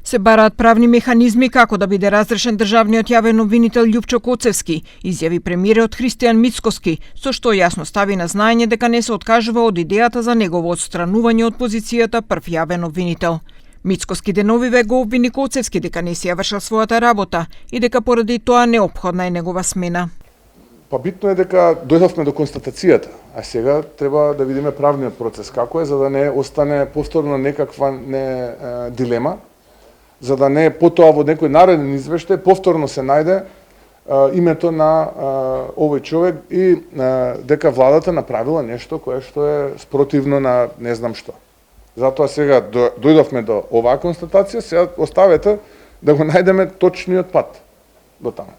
Се бараат правни механизми како да биде разрешен државниот јавен обвинител Љупчо Коцевски, изјави премиерот Христијан Мицкоски, со што јасно стави на знаење дека не се откажува од идејата за негово отстранување од позицијата прв јавен обвинител. Мицкоски деновиве го обвини Коцевски дека не си ја вршил својата работа и дека поради тоа неопходна е негова смена. Па битно е дека дојдовме до констатацијата, а сега треба да видиме правниот процес како е, за да не остане повторно некаква дилема, за да не потоа во некој нареден извештај повторно се најде името на овој човек и дека владата направила нешто кое што е спротивно на не знам што. Затоа сега дојдовме до оваа констатација, сега оставете да го најдеме точниот пат до таму.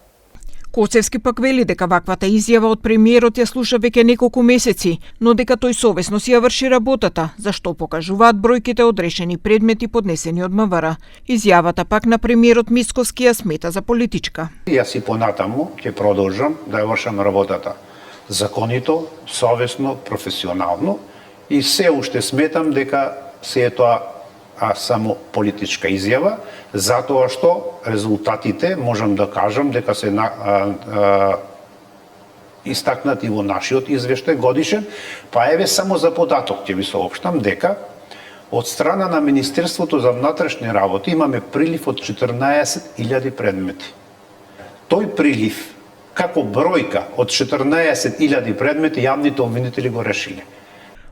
Коцевски пак вели дека ваквата изјава од премиерот ја слуша веќе неколку месеци, но дека тој совесно си ја врши работата, зашто покажуваат бројките од решени предмети поднесени од МВР. Изјавата пак на премиерот Мицкоски ја смета за политичка. Јас и понатаму ќе продолжам да ја вршам работата законито, совесно, професионално и се уште сметам дека се е тоа само политичка изјава, затоа што резултатите можам да кажам дека се истакнати во нашиот извештај годишен, па еве само за податок ќе ви соопштам дека од страна на Министерството за внатрешни работи имаме прилив од 14.000 предмети. Тој прилив како бројка од 14.000 предмети јавните обвинители го решиле.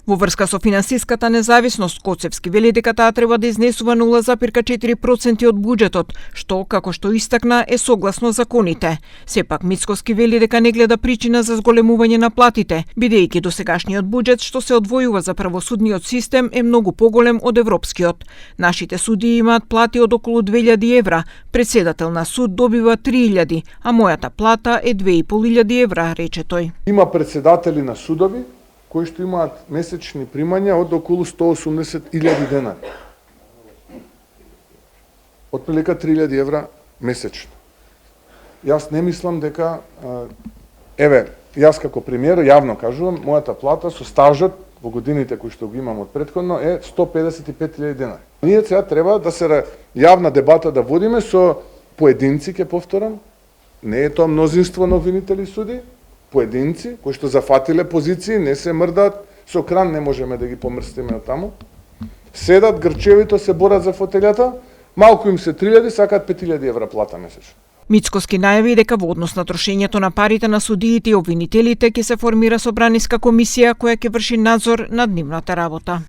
Во врска со финансиската независност, Коцевски вели дека таа треба да изнесува 0,4% од буџетот, што, како што истакна, е согласно законите. Сепак Мицкоски вели дека не гледа причина за зголемување на платите, бидејќи досегашниот буџет што се одвојува за правосудниот систем е многу поголем од европскиот. Нашите судии имаат плати од околу 2000 евра, председател на суд добива 3000, а мојата плата е 2500 евра, рече тој. Има председатели на судови кои што имаат месечни примања од околу 180.000 денари. Отприлика 3000 евра месечно. Јас не мислам дека, еве, јас како премиер јавно кажувам, мојата плата со стажот во годините кои што го имам од претходно е 155.000 денари. Ние сега треба да се јавна дебата да водиме со поединци, ќе повторам, не е тоа мнозинство на обвинители суди, поединци кои што зафатиле позиции, не се мрдаат, со кран не можеме да ги помрстиме од таму. Седат грчевито, се борат за фотелјата, малку им се 3000, сакаат 5000 евра плата месечно. Мицкоски најави дека во однос на трошењето на парите на судиите и обвинителите ќе се формира собраниска комисија која ќе врши надзор над нивната работа.